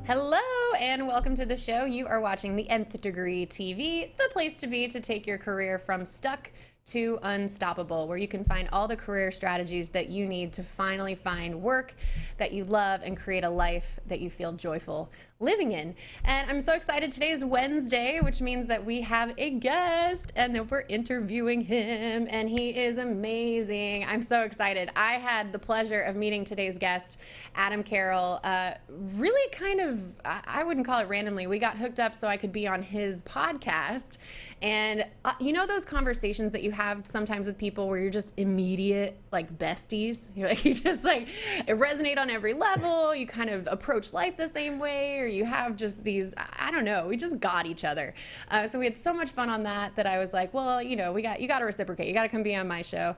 Hello and welcome to the show. You are watching the Nth Degree TV, the place to be to take your career from stuck to unstoppable, where you can find all the career strategies that you need to finally find work that you love and create a life that you feel joyful living in. And I'm so excited. Today is Wednesday, which means that we have a guest and that we're interviewing him, and he is amazing. I'm so excited. I had the pleasure of meeting today's guest, Adam Carroll, really kind of, I wouldn't call it randomly. We got hooked up so I could be on his podcast. And you know those conversations that you have sometimes with people where you're just immediate like besties? You're like, you just like, it resonate on every level. You kind of approach life the same way, or you have just these, I don't know, we just got each other. So we had so much fun on that I was like, well, you know, you got to reciprocate. You got to come be on my show.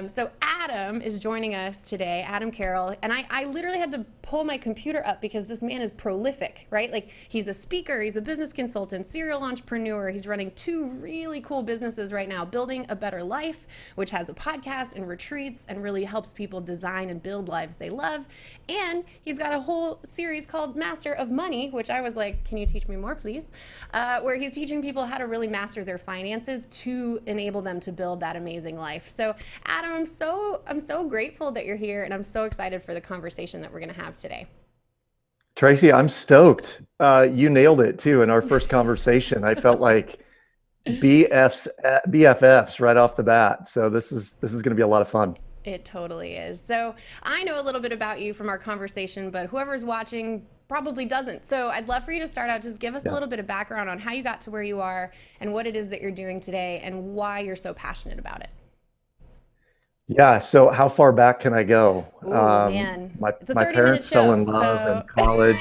So Adam is joining us today, Adam Carroll. And I literally had to pull my computer up because this man is prolific, right? Like, he's a speaker, he's a business consultant, serial entrepreneur. He's running 2 really cool businesses right now, Building a Better Life, which has a podcast and retreats and really helps people design and build lives they love. And he's got a whole series called Master of Money, which I was like, can you teach me more, please? Where he's teaching people how to really master their finances to enable them to build that amazing life. So Adam, I'm so grateful that you're here, and I'm so excited for the conversation that we're going to have today. Tracy, I'm stoked. You nailed it too in our first conversation. I felt like BFFs right off the bat. So this is going to be a lot of fun. It totally is. So I know a little bit about you from our conversation, but whoever's watching probably doesn't. So I'd love for you to start out, just give us a little bit of background on how you got to where you are and what it is that you're doing today and why you're so passionate about it. Yeah. So how far back can I go? Ooh, man. My It's a parents show, fell in love in college.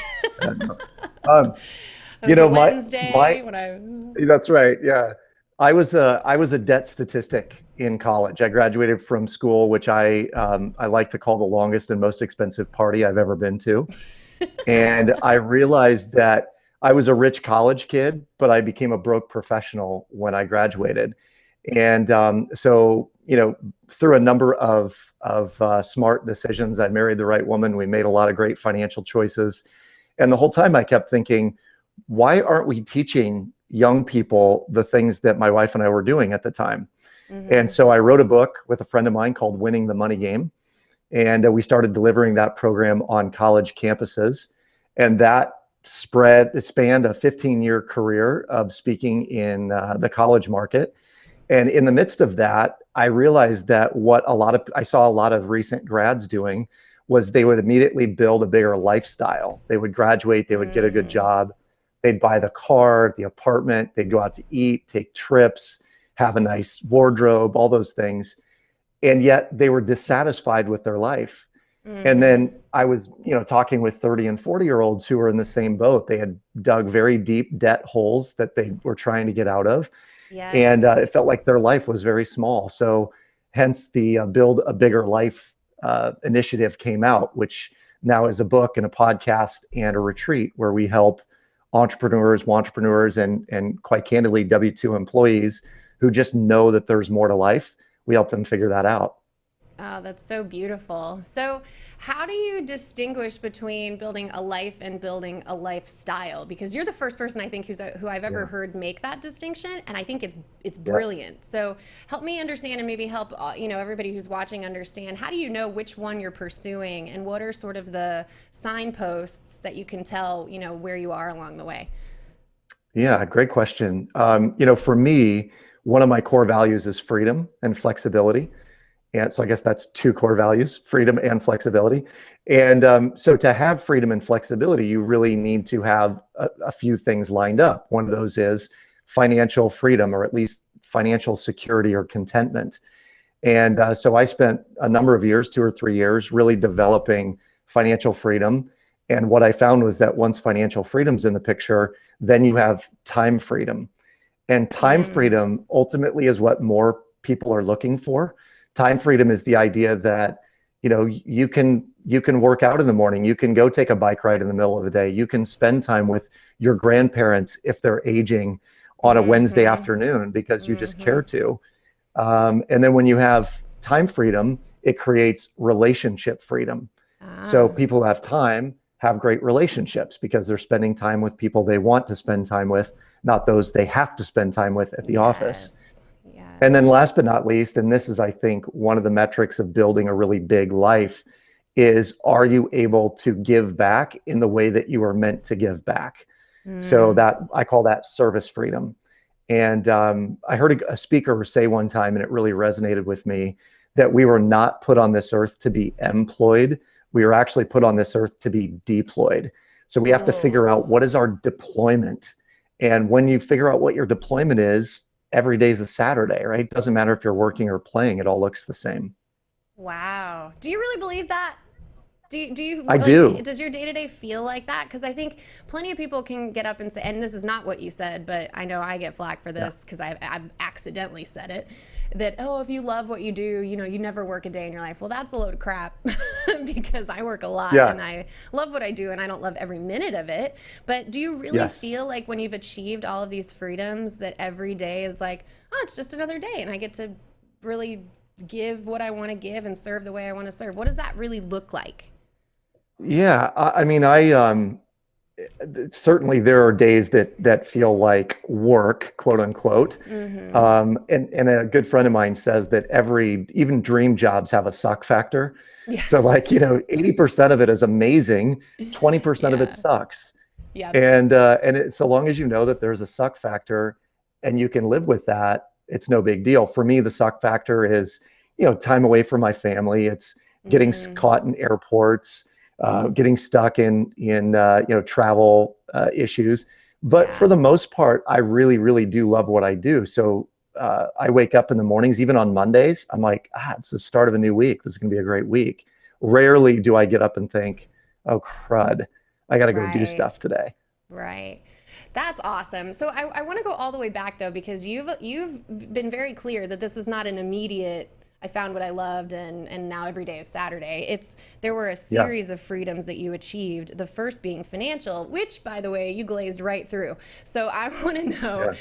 It was a Wednesday that's right. Yeah. I was a debt statistic in college. I graduated from school, which I like to call the longest and most expensive party I've ever been to. And I realized that I was a rich college kid, but I became a broke professional when I graduated. And so, you know, through a number of smart decisions, I married the right woman. We made a lot of great financial choices. And the whole time I kept thinking, why aren't we teaching young people the things that my wife and I were doing at the time? Mm-hmm. And so I wrote a book with a friend of mine called Winning the Money Game. And we started delivering that program on college campuses. And that spanned a 15-year career of speaking in the college market. And in the midst of that, I realized that I saw a lot of recent grads doing was they would immediately build a bigger lifestyle. They would graduate, they would get a good job, they'd buy the car, the apartment, they'd go out to eat, take trips, have a nice wardrobe, all those things. And yet they were dissatisfied with their life. And then I was, talking with 30 and 40-year-olds who were in the same boat. They had dug very deep debt holes that they were trying to get out of. Yes. And it felt like their life was very small. So hence the Build a Bigger Life initiative came out, which now is a book and a podcast and a retreat where we help entrepreneurs, and quite candidly, W-2 employees who just know that there's more to life. We help them figure that out. Oh, that's so beautiful. So how do you distinguish between building a life and building a lifestyle? Because you're the first person I think who I've ever heard make that distinction, and I think it's brilliant. So help me understand, and maybe help everybody who's watching understand, how do you know which one you're pursuing, and what are sort of the signposts that you can tell where you are along the way? Yeah, great question. For me, one of my core values is freedom and flexibility. And so I guess that's 2 core values, freedom and flexibility. And so to have freedom and flexibility, you really need to have a few things lined up. One of those is financial freedom, or at least financial security or contentment. And so I spent a number of years, 2 or 3 years, really developing financial freedom And what I found was that once financial freedom's in the picture, then you have time freedom. And time freedom ultimately is what more people are looking for. Time freedom is the idea that, you can work out in the morning, you can go take a bike ride in the middle of the day, you can spend time with your grandparents if they're aging on a Wednesday afternoon because you just care to. And then when you have time freedom, it creates relationship freedom. So people who have time have great relationships because they're spending time with people they want to spend time with, not those they have to spend time with at the office. And then last but not least, and this is, I think, one of the metrics of building a really big life, is are you able to give back in the way that you are meant to give back? So that I call that service freedom. And I heard a speaker say one time, and it really resonated with me, that we were not put on this earth to be employed. We were actually put on this earth to be deployed. So we have to figure out what is our deployment. And when you figure out what your deployment is, every day is a Saturday, right? Doesn't matter if you're working or playing, it all looks the same. Wow. Do you really believe that? Do you I do. Does your day-to-day feel like that? Because I think plenty of people can get up and say, and this is not what you said, but I know I get flack for this because I've accidentally said it, that, oh, if you love what you do, you never work a day in your life. Well, that's a load of crap because I work a lot and I love what I do and I don't love every minute of it. But do you really feel like when you've achieved all of these freedoms that every day is like, oh, it's just another day and I get to really give what I want to give and serve the way I want to serve? What does that really look like? Yeah, I mean, certainly there are days that feel like work, quote unquote. And a good friend of mine says that even dream jobs have a suck factor. So 80% of it is amazing, 20% of it sucks. And so long as you know that there's a suck factor and you can live with that, it's no big deal. For me, the suck factor is, time away from my family. It's getting caught in airports, getting stuck in travel issues. But for the most part, I really, really do love what I do. So I wake up in the mornings, even on Mondays, I'm like, it's the start of a new week. This is going to be a great week. Rarely do I get up and think, oh, crud, I got to go do stuff today. Right. That's awesome. So I want to go all the way back, though, because you've been very clear that this was not an immediate, I found what I loved and now every day is Saturday. There were a series of freedoms that you achieved, the first being financial, which, by the way, you glazed right through. So I want to know,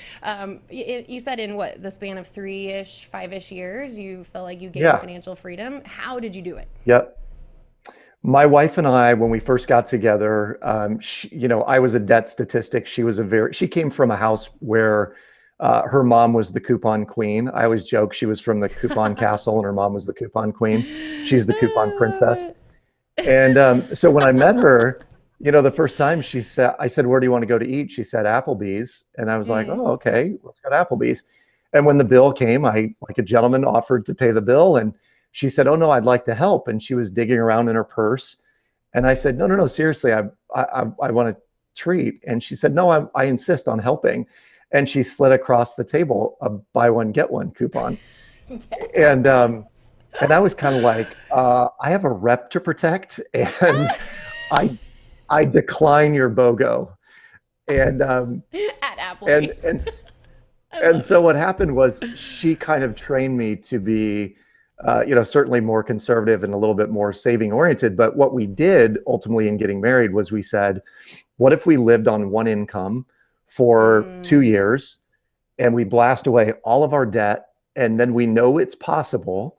you said in the span of 3-ish, 5-ish years, you felt like you gained financial freedom. How did you do it? Yep. My wife and I, when we first got together, I was a debt statistic. She came from a house where her mom was the coupon queen. I always joke she was from the coupon castle and her mom was the coupon queen. She's the coupon princess. And so when I met her, the first time I said, where do you want to go to eat? She said, Applebee's. And I was like, oh, okay, let's go to Applebee's. And when the bill came, I, like a gentleman, offered to pay the bill. And she said, oh, no, I'd like to help. And she was digging around in her purse. And I said, no, seriously, I want a treat. And she said, no, I insist on helping. And she slid across the table a buy one, get one coupon. And I was kind of like, I have a rep to protect and I decline your BOGO. And at Applebee's. And so what happened was she kind of trained me to be certainly more conservative and a little bit more saving oriented. But what we did ultimately in getting married was we said, what if we lived on one income for 2 years and we blast away all of our debt, and then we know it's possible.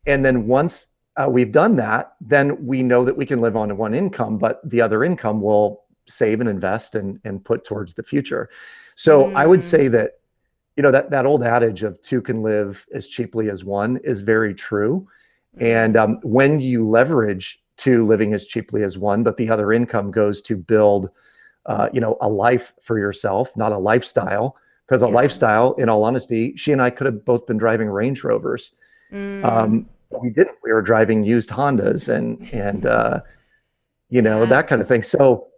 And then once we've done that, then we know that we can live on one income, but the other income will save and invest and put towards the future. So I would say that, that old adage of two can live as cheaply as one is very true. And when you leverage two living as cheaply as one, but the other income goes to build a life for yourself, not a lifestyle, because a lifestyle, in all honesty, she and I could have both been driving Range Rovers. But we didn't. We were driving used Hondas and that kind of thing. So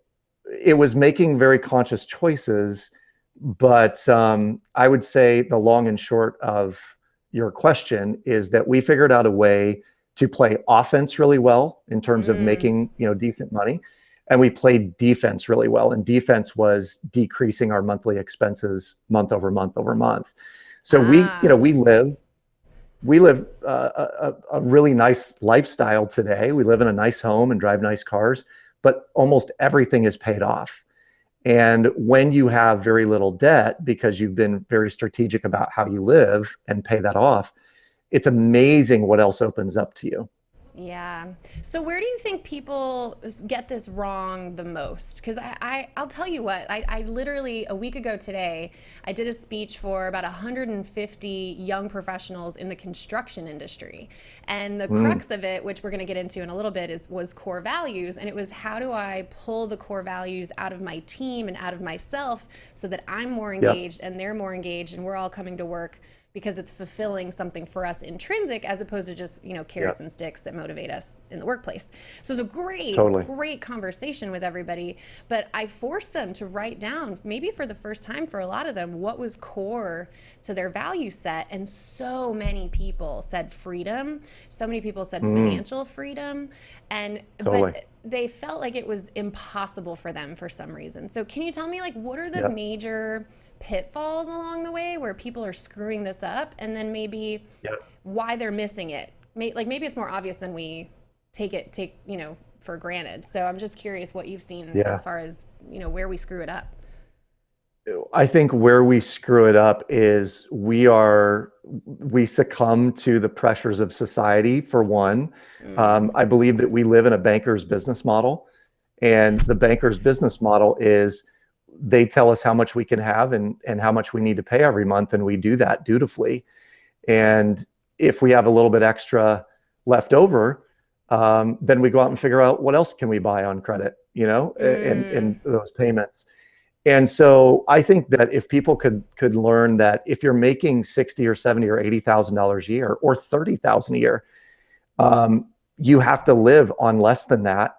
it was making very conscious choices. But I would say the long and short of your question is that we figured out a way to play offense really well in terms of making, decent money. and we played defense really well. And defense was decreasing our monthly expenses month over month over month. So Ah, we live a really nice lifestyle today. We live in a nice home and drive nice cars, but almost everything is paid off. And when you have very little debt because you've been very strategic about how you live and pay that off, it's amazing what else opens up to you. yeah. So where do you think people get this wrong the most? Because I'll tell you what, I literally, a week ago today, I did a speech for about 150 young professionals in the construction industry. And the Mm, crux of it, which we're going to get into in a little bit, was core values. And it was, how do I pull the core values out of my team and out of myself so that I'm more yep, engaged and they're more engaged and we're all coming to work because it's fulfilling something for us intrinsic, as opposed to just, carrots yep, and sticks that motivate us in the workplace. So it's a totally. great conversation with everybody, but I forced them to write down, maybe for the first time for a lot of them, what was core to their value set. And so many people said freedom, so many people said Mm, financial freedom, and totally. but they felt like it was impossible for them for some reason. So can you tell me, like, what are the Yep, major pitfalls along the way where people are screwing this up, and then maybe yep, why they're missing it? Maybe it's more obvious than we take for granted. So I'm just curious what you've seen as yeah. far as where we screw it up. I think where we screw it up is we succumb to the pressures of society, for one. Mm, I believe that we live in a banker's business model, and the banker's business model is they tell us how much we can have and how much we need to pay every month, and we do that dutifully. And if we have a little bit extra left over, then we go out and figure out what else can we buy on credit, mm, in those payments. And so I think that if people could learn that if you're making 60 or 70 or $80,000 a year or 30,000 a year, um, you have to live on less than that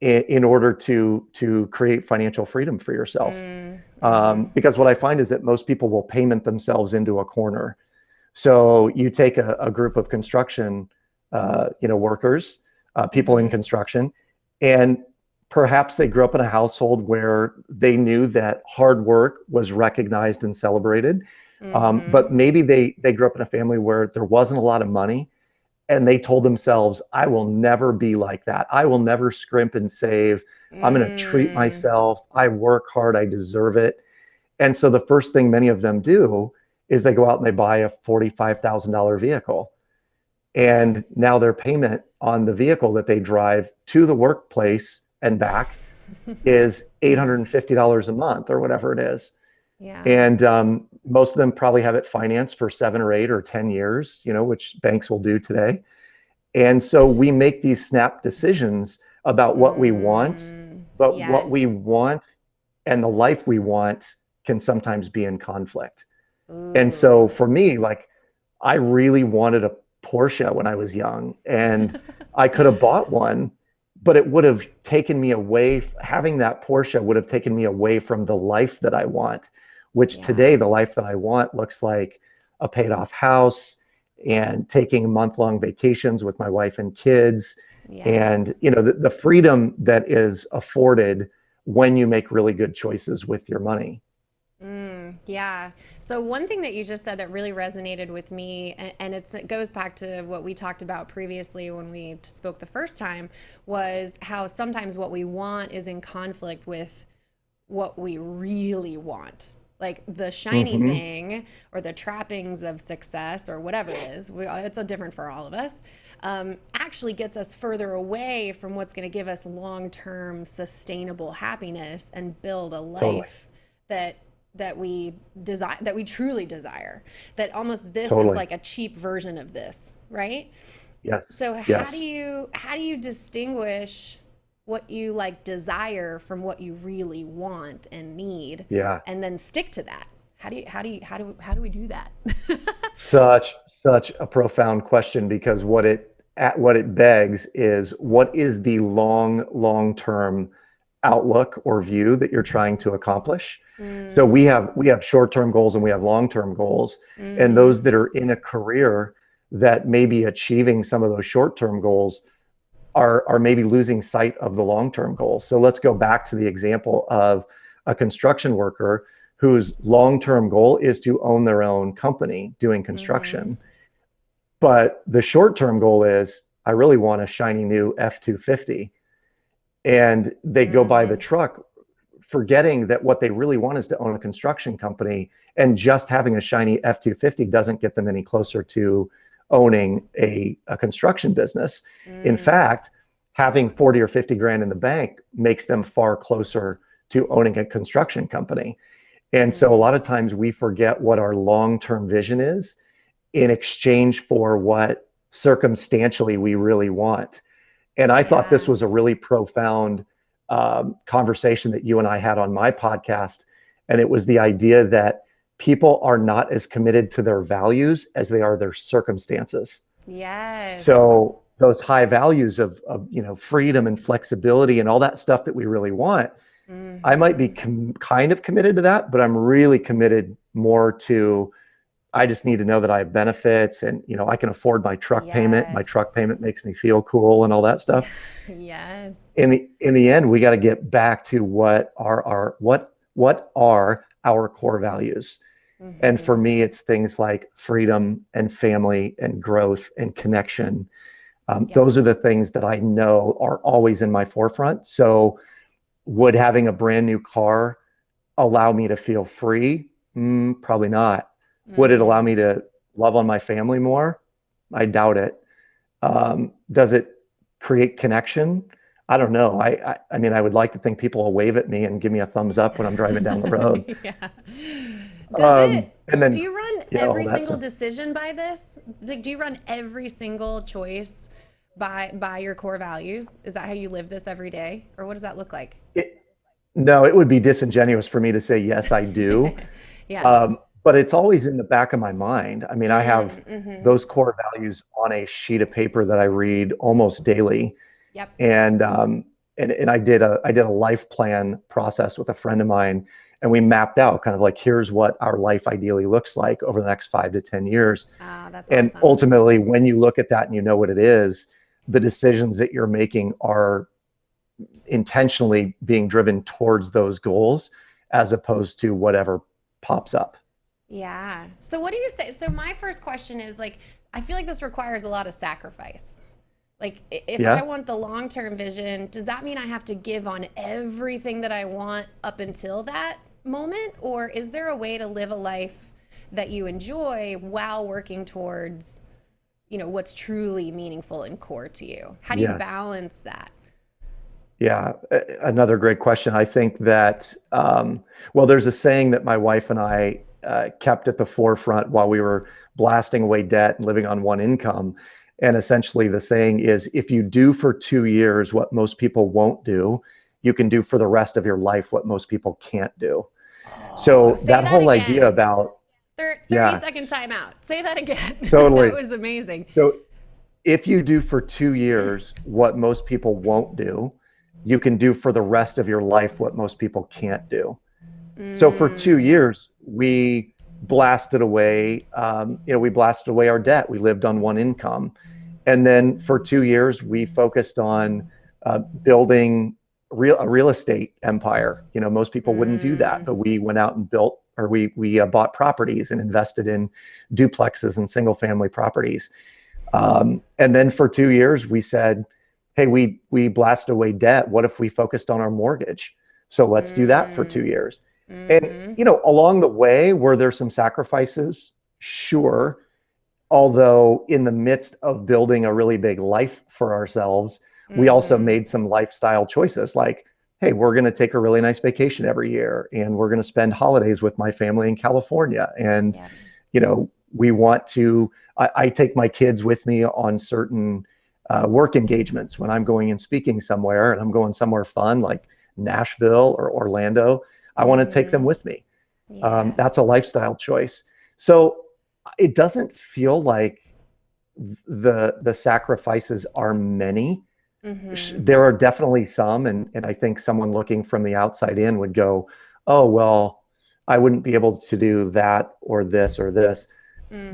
in order to create financial freedom for yourself. mm, mm-hmm. Because what I find is that most people will payment themselves into a corner. So you take a group of construction, workers, people in Mm-hmm. construction, and perhaps they grew up in a household where they knew that hard work was recognized and celebrated. Mm-hmm. But maybe they grew up in a family where there wasn't a lot of money, and they told themselves, I will never be like that. I will never scrimp and save. I'm going to treat Mm. myself. I work hard. I deserve it. And so the first thing many of them do is they go out and they buy a $45,000 vehicle. And now their payment on the vehicle that they drive to the workplace and back is $850 a month or whatever it is. Yeah. And most of them probably have it financed for 7 or 8 or 10 years, which banks will do today. And so we make these snap decisions about what we want, Mm. but what Yes. we want and the life we want can sometimes be in conflict. And so Ooh. for me, like, I really wanted a Porsche when I was young, and I could have bought one, but it would have taken me away. Having that Porsche would have taken me away from the life that I want, which Yeah. today, the life that I want looks like a paid off house and taking month-long vacations with my wife and kids. Yes. And, the freedom that is afforded when you make really good choices with your money. Yeah. So one thing that you just said that really resonated with me, and it goes back to what we talked about previously when we spoke the first time, was how sometimes what we want is in conflict with what we really want. Like the shiny Hmm. thing or the trappings of success or whatever it is, it's a different for all of us, actually gets us further away from what's going to give us long-term sustainable happiness and build a Totally. life that we desire, that we truly desire. That almost this is Totally. like a cheap version of this, right? Yes. So Yes. how do you distinguish what you like desire from what you really want and need, Yeah. and then stick to that? How do we do that? Such a profound question, because what it begs is, what is the long term outlook or view that you're trying to accomplish? So we Mm, have we have short-term goals and we have long-term goals. And mm-hmm. those that are in a career that may be achieving some of those short-term goals are maybe losing sight of the long-term goals. So let's go back to the example of a construction worker whose long-term goal is to own their own company doing construction. But the short-term goal is, I really want a shiny new F-250. And they go buy the truck, forgetting that what they really want is to own a construction company, and just having a shiny F-250 doesn't get them any closer to owning a construction business. In fact, having 40 or 50 grand in the bank makes them far closer to owning a construction company. And so a lot of times we forget what our long-term vision is in exchange for what circumstantially we really want. And I thought this was a really profound conversation that you and I had on my podcast. And it was the idea that people are not as committed to their values as they are their circumstances. Yes. So those high values of freedom and flexibility and all that stuff that we really want, I might be kind of committed to that, but I'm really committed more to, I just need to know that I have benefits, and I can afford my truck payment. My truck payment makes me feel cool and all that stuff. Yes. In the end, we got to get back to what are our core values. And for me, it's things like freedom and family and growth and connection. Those are the things that I know are always in my forefront. So would having a brand new car allow me to feel free? Probably not. Would it allow me to love on my family more? I doubt it. Does it create connection? I don't know. I mean, I would like to think people will wave at me and give me a thumbs up when I'm driving down the road. Do you run every single decision by this? Like, do you run every single choice by your core values? Is that how you live this every day? Or what does that look like? No, it would be disingenuous for me to say, yes, I do. But it's always in the back of my mind. I mean, I have those core values on a sheet of paper that I read almost daily. Yep. And I did a life plan process with a friend of mine, and we mapped out kind of like, here's what our life ideally looks like over the next 5 to 10 years. That's and awesome. Ultimately, when you look at that and you know what it is, the decisions that you're making are intentionally being driven towards those goals as opposed to whatever pops up. Yeah. So what do you say? So my first question is, like, I feel like this requires a lot of sacrifice. Like, if I want the long-term vision, does that mean I have to give on everything that I want up until that moment? Or is there a way to live a life that you enjoy while working towards, what's truly meaningful and core to you? How do you balance that? Yeah, another great question. I think that, there's a saying that my wife and I kept at the forefront while we were blasting away debt and living on one income. And essentially the saying is, if you do for 2 years what most people won't do, you can do for the rest of your life what most people can't do. So that whole idea about 30-second timeout. Say that again. Totally. That was amazing. So if you do for 2 years what most people won't do, you can do for the rest of your life what most people can't do. So for 2 years, we blasted away, we blasted away our debt. We lived on one income. And then for 2 years, we focused on building a real estate empire. Most people wouldn't do that, but we went out and we bought properties and invested in duplexes and single family properties. And then for 2 years, we said, hey, we blasted away debt. What if we focused on our mortgage? So let's do that for 2 years. And, along the way, were there some sacrifices? Sure. Although in the midst of building a really big life for ourselves, we also made some lifestyle choices like, hey, we're going to take a really nice vacation every year, and we're going to spend holidays with my family in California. And, we want to, I take my kids with me on certain work engagements when I'm going and speaking somewhere, and I'm going somewhere fun like Nashville or Orlando. I want to take them with me. That's a lifestyle choice. So it doesn't feel like the sacrifices are many. There are definitely some, and I think someone looking from the outside in would go, oh, well, I wouldn't be able to do that or this or this.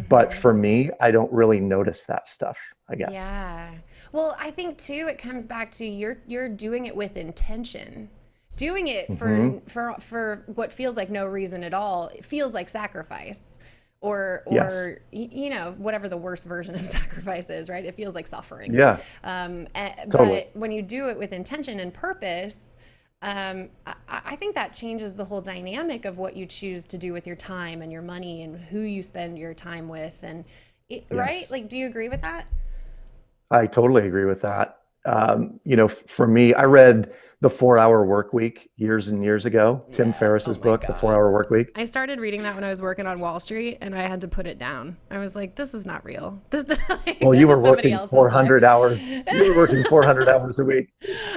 But for me, I don't really notice that stuff, I guess. Yeah. Well, I think too it comes back to you're doing it with intention. Doing it Hmm. for what feels like no reason at all. It feels like sacrifice Yes. you know, whatever the worst version of sacrifice is, right? It feels like suffering. Yeah, totally. But when you do it with intention and purpose, I think that changes the whole dynamic of what you choose to do with your time and your money and who you spend your time with. And right? Yes. Like, do you agree with that? I totally agree with that. For me, I read The 4 Hour Work Week years and years ago, Tim Yes. Oh Ferriss's my book, The God. 4 Hour Work Week. I started reading that when I was working on Wall Street and I had to put it down. I was like, this is not real. Well, you This were is somebody working else's life. 400 hours. You were working 400 hours a week.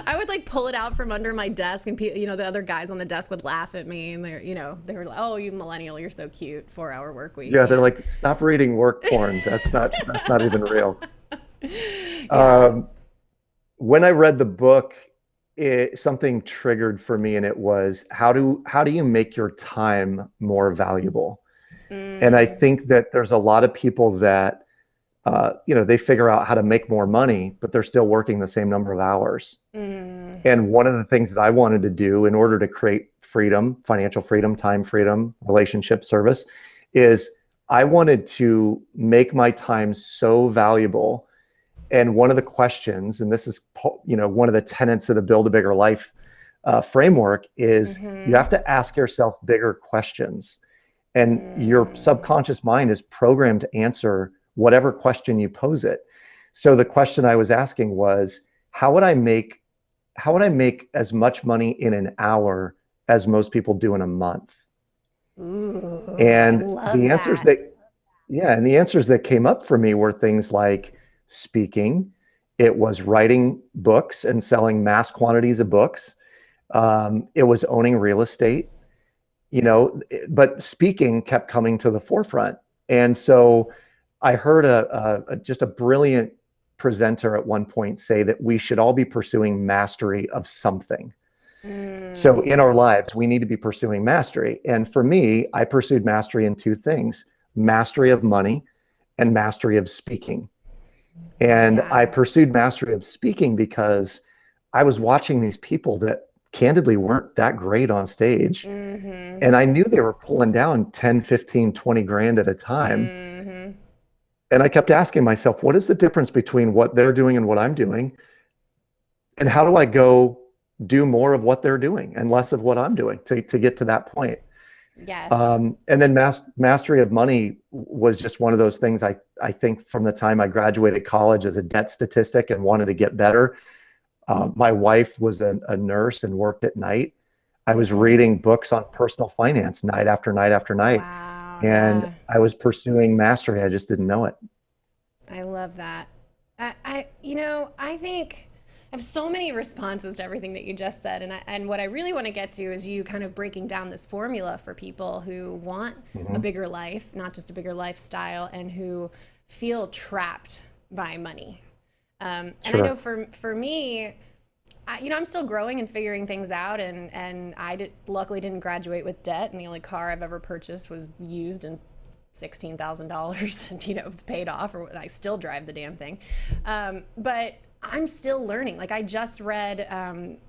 I would like pull it out from under my desk and you know, the other guys on the desk would laugh at me and they were like, oh, you millennial, you're so cute. 4 hour work week, Yeah, you they're know? like, stop reading work porn. That's not even real. Yeah. Um, when I read the book, something triggered for me, and it was how do you make your time more valuable? And I Mm, think that there's a lot of people that they figure out how to make more money, but they're still working the same number of hours. mm, And one of the things that I wanted to do in order to create freedom, financial freedom, time freedom, relationship service, is I wanted to make my time so valuable. And one of the questions, and this is one of the tenets of the Build a Bigger Life framework, is you mm-hmm, have to ask yourself bigger questions. And your mm, subconscious mind is programmed to answer whatever question you pose it. So the question I was asking was, how would I make how would I make as much money in an hour as most people do in a month? ooh, I And love the answers that. that yeah, and the answers that came up for me were things like speaking, it was writing books and selling mass quantities of books, it was owning real estate, but speaking kept coming to the forefront. And so I heard just a brilliant presenter at one point say that we should all be pursuing mastery of something. So Mm, in our lives, we need to be pursuing mastery. And for me, I pursued mastery in two things: mastery of money and mastery of speaking. And I yeah. pursued mastery of speaking because I was watching these people that candidly weren't that great on stage. Mm-hmm, And I knew they were pulling down 10, 15, 20 grand at a time. mm-hmm. And I kept asking myself, what is the difference between what they're doing and what I'm doing? And how do I go do more of what they're doing and less of what I'm doing to get to that point? Yes. And then mastery of money was just one of those things. I think from the time I graduated college as a debt statistic and wanted to get better, my wife was a nurse and worked at night. I was Mm-hmm. reading books on personal finance night after night after night, Wow, and yeah. I was pursuing mastery. I just didn't know it. I love that. I think I have so many responses to everything that you just said, and what I really want to get to is you kind of breaking down this formula for people who want a Hmm. bigger life, not just a bigger lifestyle, and who feel trapped by money. And I know Sure. for me, I'm still growing and figuring things out, and luckily didn't graduate with debt, and the only car I've ever purchased was used and $16,000, and it's paid off, or I still drive the damn thing. But I'm still learning. Like I just read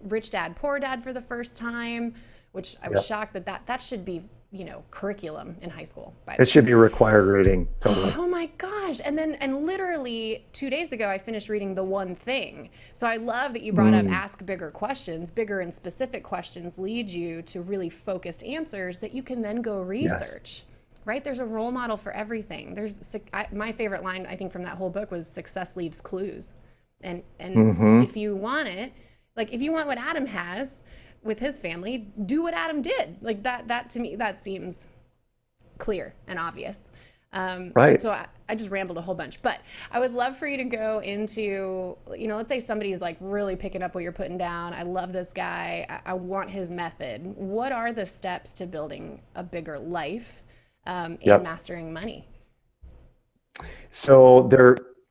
Rich Dad Poor Dad for the first time, which I was Yep. shocked that should be curriculum in high school, by the It way. should be required reading. Totally. Oh my gosh. And literally 2 days ago, I finished reading The One Thing. So I love that you brought up Mm, ask bigger questions. Bigger and specific questions lead you to really focused answers that you can then go yes. research. Right? There's a role model for everything. My favorite line, I think, from that whole book was success leaves clues. And Hmm. if you want it, like if you want what Adam has with his family, do what Adam did. Like that to me, that seems clear and obvious. Right. So I just rambled a whole bunch, but I would love for you to go into, let's say somebody's like really picking up what you're putting down. I love this guy. I want his method. What are the steps to building a bigger life and Yep. mastering money? So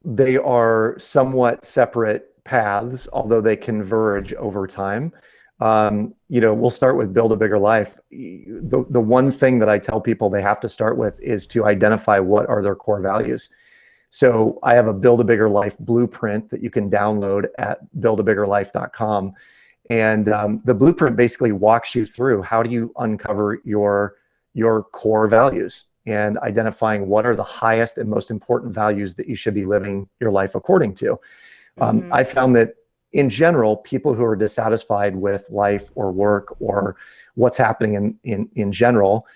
they are somewhat separate paths, although they converge over time. We'll start with build a bigger life. The one thing that I tell people they have to start with is to identify what are their core values. So I have a build a bigger life blueprint that you can download at buildabiggerlife.com. And the blueprint basically walks you through how do you uncover your core values and identifying what are the highest and most important values that you should be living your life according to. I found that in general, people who are dissatisfied with life or work or what's happening in general,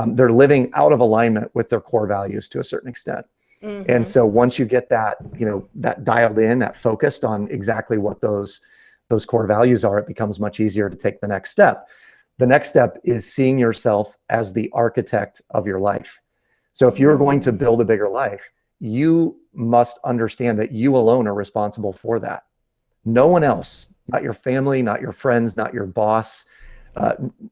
they're living out of alignment with their core values to a certain extent. And so once you get that, that dialed in, that focused on exactly what those core values are, it becomes much easier to take the next step. The next step is seeing yourself as the architect of your life. So if you're going to build a bigger life, you must understand that you alone are responsible for that. No one else, not your family, not your friends, not your boss,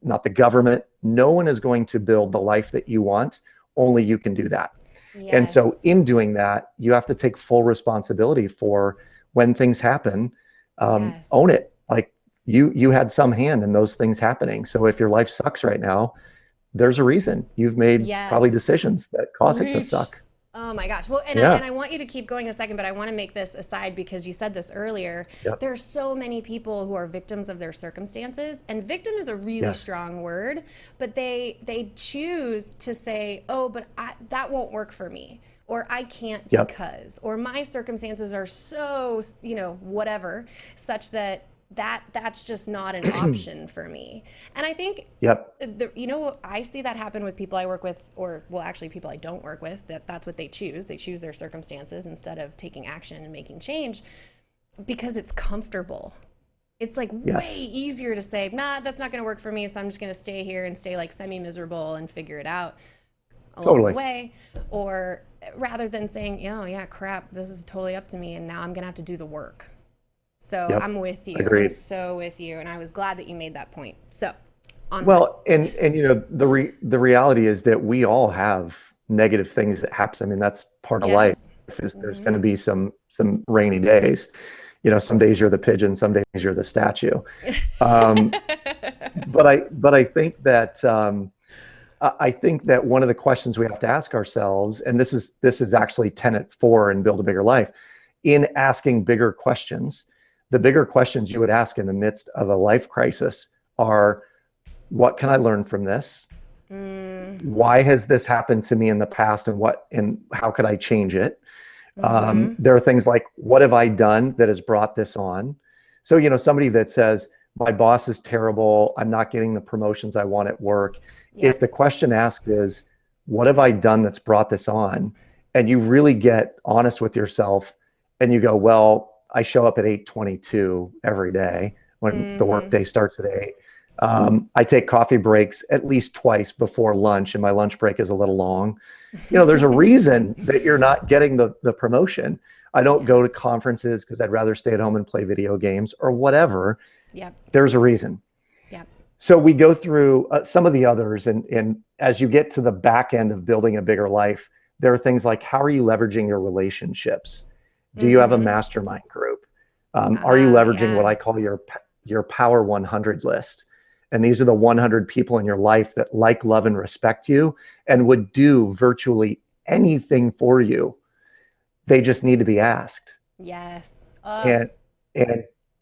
not the government. No one is going to build the life that you want. Only you can do that. Yes. And so in doing that, you have to take full responsibility for when things happen, own it. Like you had some hand in those things happening. So if your life sucks right now, there's a reason. You've made probably decisions that cause it to suck. Oh my gosh. Well, and I want you to keep going in a second, but I want to make this aside because you said this earlier. There's so many people who are victims of their circumstances, and victim is a really strong word, but they choose to say, oh, but that won't work for me, or I can't because, or my circumstances are so, whatever, such that's just not an option for me. And I think, I see that happen with people I work with, or actually people I don't work with, that's what they choose. They choose their circumstances instead of taking action and making change because it's comfortable. It's like way easier to say, nah, that's not going to work for me. So I'm just going to stay here and stay like semi-miserable and figure it out along the way. Or rather than saying, oh yeah, crap, this is totally up to me. And now I'm going to have to do the work. So I'm with you. Agreed. I'm so with you, and I was glad that you made that point. So, and the reality is that we all have negative things that happen. I mean, that's part of life. Is there's going to be some rainy days. Some days you're the pigeon, some days you're the statue. But I think that one of the questions we have to ask ourselves, and this is actually tenet 4 in Build a Bigger Life, in asking bigger questions. The bigger questions you would ask in the midst of a life crisis are, what can I learn from this? Why has this happened to me in the past, and how could I change it? There are things like, what have I done that has brought this on? So, somebody that says, my boss is terrible, I'm not getting the promotions I want at work. If the question asked is, what have I done that's brought this on? And you really get honest with yourself and you go, well, I show up at 8:22 every day when the workday starts at 8. I take coffee breaks at least twice before lunch, and my lunch break is a little long. There's a reason that you're not getting the promotion. I don't go to conferences because I'd rather stay at home and play video games or whatever. There's a reason. So we go through some of the others, and as you get to the back end of building a bigger life, there are things like, how are you leveraging your relationships? Do you have a mastermind group? Are you leveraging what I call your Power 100 list? And these are the 100 people in your life that like, love, and respect you and would do virtually anything for you. They just need to be asked. Yes. And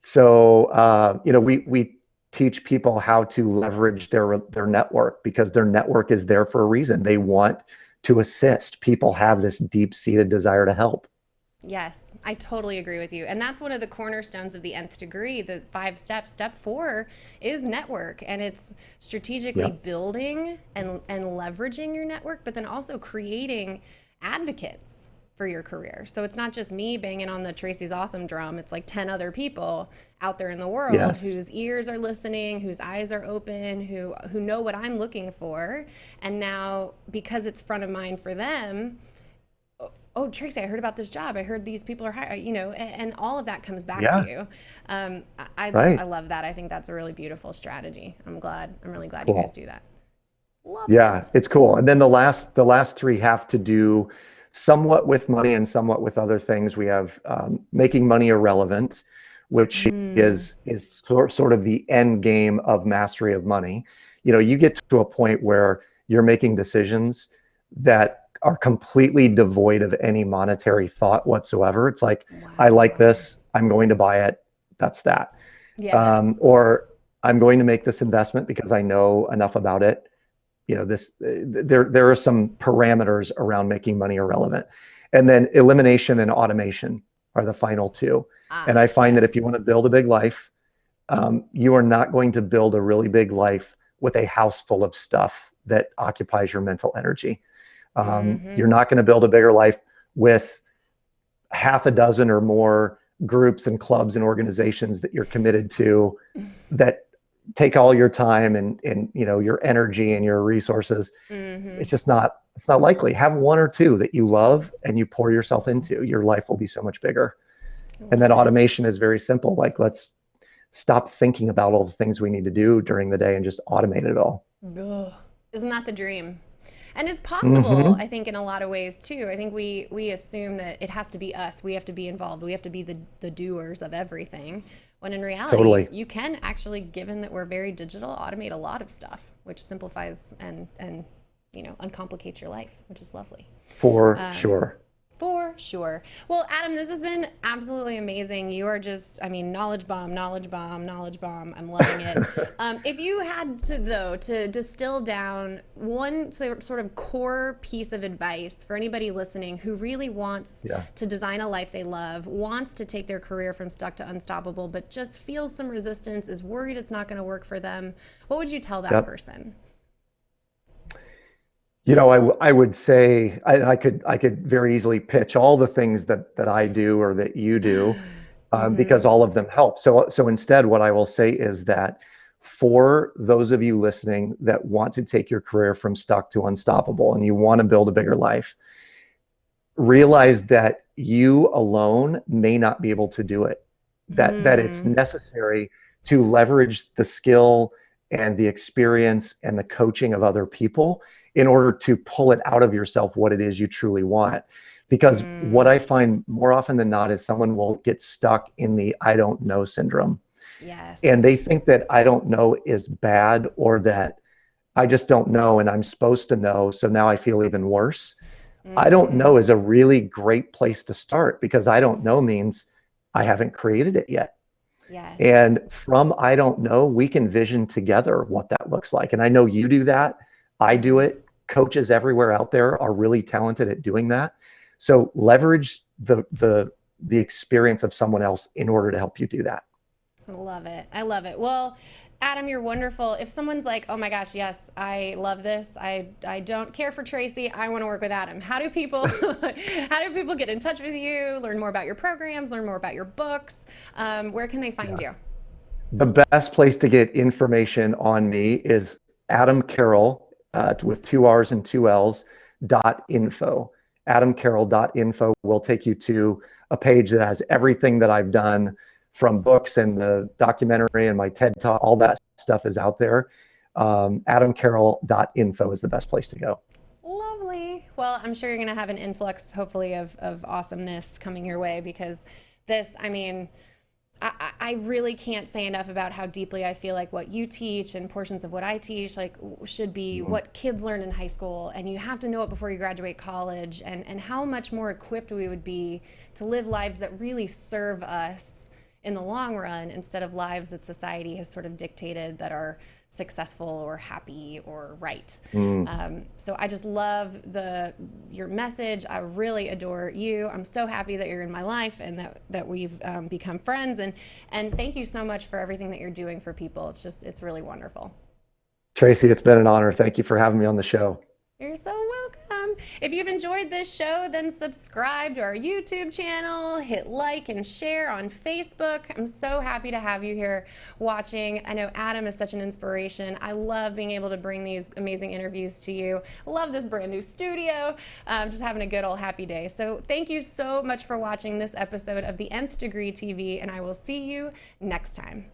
so, we teach people how to leverage their network, because their network is there for a reason. They want to assist. People have this deep-seated desire to help. Yes, I totally agree with you. And that's one of the cornerstones of the nth degree, the 5 steps. Step 4 is network, and it's strategically building and leveraging your network, but then also creating advocates for your career. So it's not just me banging on the Tracy's awesome drum. It's like 10 other people out there in the world whose ears are listening, whose eyes are open, who know what I'm looking for. And now, because it's front of mind for them, oh, Tracy, I heard about this job. I heard these people are hiring, and all of that comes back to you. I love that. I think that's a really beautiful strategy. I'm really glad you guys do that. Love it. It's cool. And then the last 3 have to do somewhat with money and somewhat with other things. We have making money irrelevant, which is sort of the end game of mastery of money. You know, you get to a point where you're making decisions that are completely devoid of any monetary thought whatsoever. It's like, I like this, I'm going to buy it. That's that. Yeah. Or I'm going to make this investment because I know enough about it. You know, there are some parameters around making money irrelevant. And then elimination and automation are the final two. And I find that if you want to build a big life, you are not going to build a really big life with a house full of stuff that occupies your mental energy. You're not going to build a bigger life with half a dozen or more groups and clubs and organizations that you're committed to that take all your time and you know, your energy and your resources. It's just not, it's not likely. Have one or two that you love and you pour yourself into. Your life will be so much bigger. And then automation is very simple. Like, let's stop thinking about all the things we need to do during the day and just automate it all. Ugh. Isn't that the dream? And it's possible, I think, in a lot of ways too. I think we assume that it has to be us. We have to be involved. We have to be the doers of everything. When in reality, you can actually, given that we're very digital, automate a lot of stuff, which simplifies and you know, uncomplicates your life, which is lovely. For sure. For sure. Well, Adam, this has been absolutely amazing. You are just, I mean, knowledge bomb, knowledge bomb, knowledge bomb. I'm loving it. If you had to, though, to distill down one sort of core piece of advice for anybody listening who really wants to design a life they love, wants to take their career from stuck to unstoppable, but just feels some resistance, is worried it's not going to work for them, what would you tell that person? You know, I would say I could very easily pitch all the things that I do or that you do, because all of them help. So instead, what I will say is that for those of you listening that want to take your career from stuck to unstoppable and you want to build a bigger life, realize that you alone may not be able to do it. That it's necessary to leverage the skill and the experience and the coaching of other people in order to pull it out of yourself what it is you truly want. Because what I find more often than not is someone will get stuck in the I don't know syndrome. Yes. And they think that I don't know is bad, or that I just don't know and I'm supposed to know, so now I feel even worse. I don't know is a really great place to start, because I don't know means I haven't created it yet. Yes. And from I don't know, we can vision together what that looks like. And I know you do that. I do it. Coaches everywhere out there are really talented at doing that. So leverage the experience of someone else in order to help you do that. I love it. I love it. Well, Adam, you're wonderful. If someone's like, oh my gosh, yes, I love this. I don't care for Tracy. I want to work with Adam. How do people get in touch with you, learn more about your programs, learn more about your books? Where can they find you? The best place to get information on me is Adam Carroll, with 2 R's and 2 L's, .info. AdamCarroll.info will take you to a page that has everything that I've done, from books and the documentary and my TED Talk. All that stuff is out there. AdamCarroll.info is the best place to go. Lovely. Well, I'm sure you're going to have an influx, hopefully, of awesomeness coming your way, because this, I mean, I really can't say enough about how deeply I feel like what you teach and portions of what I teach like should be what kids learn in high school, and you have to know it before you graduate college, and how much more equipped we would be to live lives that really serve us in the long run, instead of lives that society has sort of dictated that are successful or happy or right. So I just love your message. I really adore you. I'm so happy that you're in my life and that we've become friends. And thank you so much for everything that you're doing for people. It's really wonderful. Tracy, it's been an honor. Thank you for having me on the show. You're so welcome. If you've enjoyed this show, then subscribe to our YouTube channel, hit like and share on Facebook. I'm so happy to have you here watching. I know Adam is such an inspiration. I love being able to bring these amazing interviews to you. I love this brand new studio. Just having a good old happy day. So thank you so much for watching this episode of the Nth Degree TV, and I will see you next time.